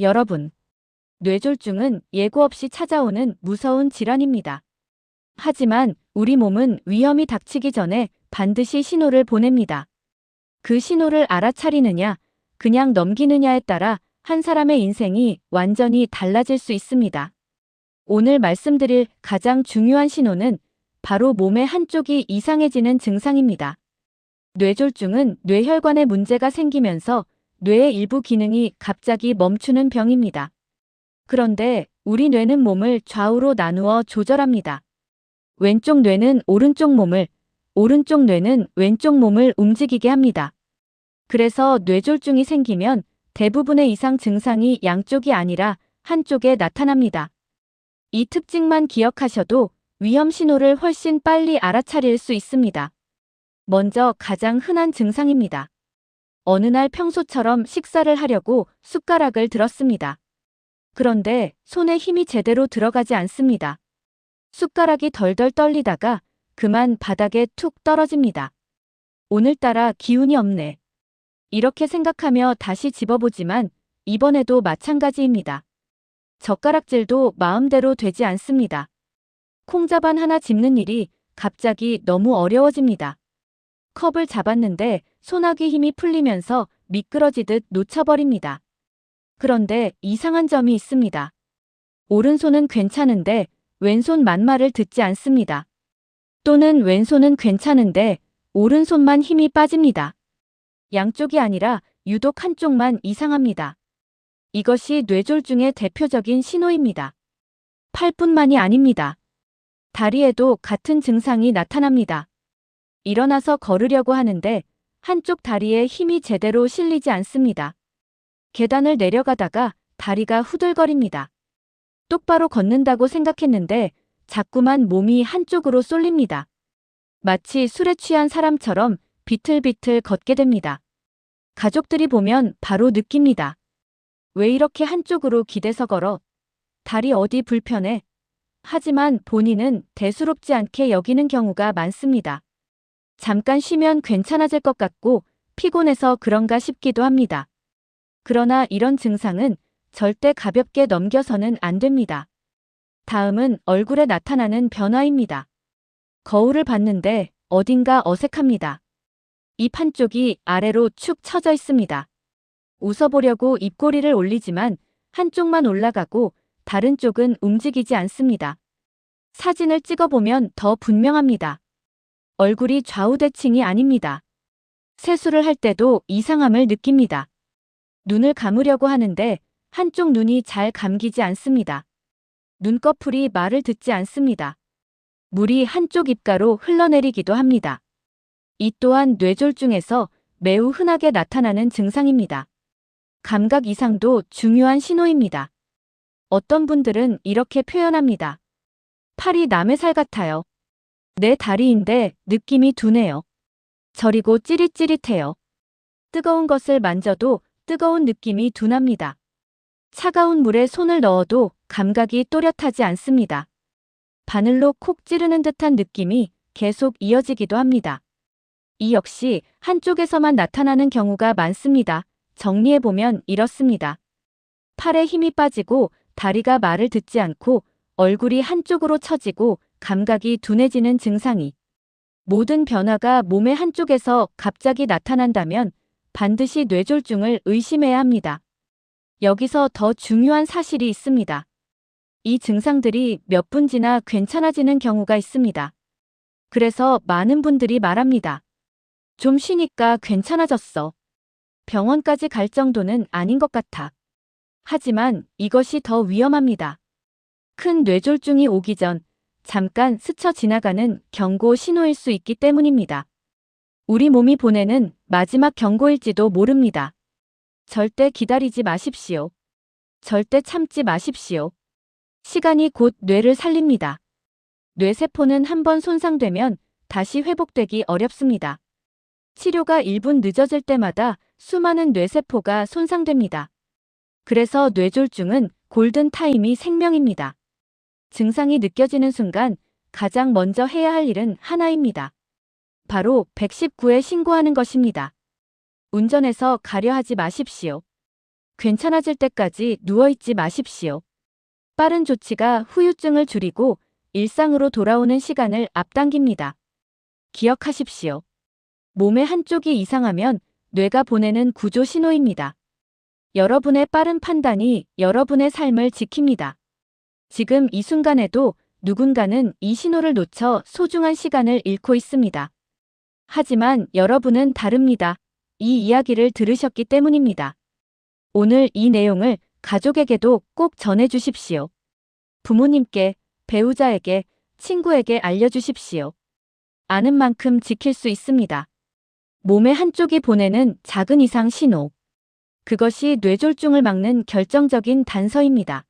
여러분, 뇌졸중은 예고 없이 찾아오는 무서운 질환입니다. 하지만 우리 몸은 위험이 닥치기 전에 반드시 신호를 보냅니다. 그 신호를 알아차리느냐, 그냥 넘기느냐에 따라 한 사람의 인생이 완전히 달라질 수 있습니다. 오늘 말씀드릴 가장 중요한 신호는 바로 몸의 한쪽이 이상해지는 증상입니다. 뇌졸중은 뇌혈관에 문제가 생기면서 뇌의 일부 기능이 갑자기 멈추는 병입니다. 그런데 우리 뇌는 몸을 좌우로 나누어 조절합니다. 왼쪽 뇌는 오른쪽 몸을, 오른쪽 뇌는 왼쪽 몸을 움직이게 합니다. 그래서 뇌졸중이 생기면 대부분의 이상 증상이 양쪽이 아니라 한쪽에 나타납니다. 이 특징만 기억하셔도 위험 신호를 훨씬 빨리 알아차릴 수 있습니다. 먼저 가장 흔한 증상입니다. 어느 날 평소처럼 식사를 하려고 숟가락을 들었습니다. 그런데 손에 힘이 제대로 들어가지 않습니다. 숟가락이 덜덜 떨리다가 그만 바닥에 툭 떨어집니다. 오늘따라 기운이 없네. 이렇게 생각하며 다시 집어보지만 이번에도 마찬가지입니다. 젓가락질도 마음대로 되지 않습니다. 콩자반 하나 집는 일이 갑자기 너무 어려워집니다. 컵을 잡았는데 손아귀 힘이 풀리면서 미끄러지듯 놓쳐버립니다. 그런데 이상한 점이 있습니다. 오른손은 괜찮은데 왼손 만말을 듣지 않습니다. 또는 왼손은 괜찮은데 오른손만 힘이 빠집니다. 양쪽이 아니라 유독 한쪽만 이상합니다. 이것이 뇌졸중의 대표적인 신호입니다. 팔뿐만이 아닙니다. 다리에도 같은 증상이 나타납니다. 일어나서 걸으려고 하는데 한쪽 다리에 힘이 제대로 실리지 않습니다. 계단을 내려가다가 다리가 후들거립니다. 똑바로 걷는다고 생각했는데 자꾸만 몸이 한쪽으로 쏠립니다. 마치 술에 취한 사람처럼 비틀비틀 걷게 됩니다. 가족들이 보면 바로 느낍니다. 왜 이렇게 한쪽으로 기대서 걸어? 다리 어디 불편해? 하지만 본인은 대수롭지 않게 여기는 경우가 많습니다. 잠깐 쉬면 괜찮아질 것 같고 피곤해서 그런가 싶기도 합니다. 그러나 이런 증상은 절대 가볍게 넘겨서는 안 됩니다. 다음은 얼굴에 나타나는 변화입니다. 거울을 봤는데 어딘가 어색합니다. 입 한쪽이 아래로 축 처져 있습니다. 웃어보려고 입꼬리를 올리지만 한쪽만 올라가고 다른 쪽은 움직이지 않습니다. 사진을 찍어보면 더 분명합니다. 얼굴이 좌우대칭이 아닙니다. 세수를 할 때도 이상함을 느낍니다. 눈을 감으려고 하는데 한쪽 눈이 잘 감기지 않습니다. 눈꺼풀이 말을 듣지 않습니다. 물이 한쪽 입가로 흘러내리기도 합니다. 이 또한 뇌졸중에서 매우 흔하게 나타나는 증상입니다. 감각 이상도 중요한 신호입니다. 어떤 분들은 이렇게 표현합니다. 팔이 남의 살 같아요. 내 다리인데 느낌이 둔해요. 저리고 찌릿찌릿해요. 뜨거운 것을 만져도 뜨거운 느낌이 둔합니다. 차가운 물에 손을 넣어도 감각이 또렷하지 않습니다. 바늘로 콕 찌르는 듯한 느낌이 계속 이어지기도 합니다. 이 역시 한쪽에서만 나타나는 경우가 많습니다. 정리해보면 이렇습니다. 팔에 힘이 빠지고 다리가 말을 듣지 않고 얼굴이 한쪽으로 처지고 감각이 둔해지는 증상이 모든 변화가 몸의 한쪽에서 갑자기 나타난다면 반드시 뇌졸중을 의심해야 합니다. 여기서 더 중요한 사실이 있습니다. 이 증상들이 몇 분 지나 괜찮아지는 경우가 있습니다. 그래서 많은 분들이 말합니다. 좀 쉬니까 괜찮아졌어. 병원까지 갈 정도는 아닌 것 같아. 하지만 이것이 더 위험합니다. 큰 뇌졸중이 오기 전 잠깐 스쳐 지나가는 경고 신호일 수 있기 때문입니다. 우리 몸이 보내는 마지막 경고일지도 모릅니다. 절대 기다리지 마십시오. 절대 참지 마십시오. 시간이 곧 뇌를 살립니다. 뇌세포는 한번 손상되면 다시 회복되기 어렵습니다. 치료가 1분 늦어질 때마다 수많은 뇌세포가 손상됩니다. 그래서 뇌졸중은 골든타임이 생명입니다. 증상이 느껴지는 순간 가장 먼저 해야 할 일은 하나입니다. 바로 119에 신고하는 것입니다. 운전해서 가려 하지 마십시오. 괜찮아질 때까지 누워있지 마십시오. 빠른 조치가 후유증을 줄이고 일상으로 돌아오는 시간을 앞당깁니다. 기억하십시오. 몸의 한쪽이 이상하면 뇌가 보내는 구조 신호입니다. 여러분의 빠른 판단이 여러분의 삶을 지킵니다. 지금 이 순간에도 누군가는 이 신호를 놓쳐 소중한 시간을 잃고 있습니다. 하지만 여러분은 다릅니다. 이 이야기를 들으셨기 때문입니다. 오늘 이 내용을 가족에게도 꼭 전해주십시오. 부모님께, 배우자에게, 친구에게 알려주십시오. 아는 만큼 지킬 수 있습니다. 몸의 한쪽이 보내는 작은 이상 신호. 그것이 뇌졸중을 막는 결정적인 단서입니다.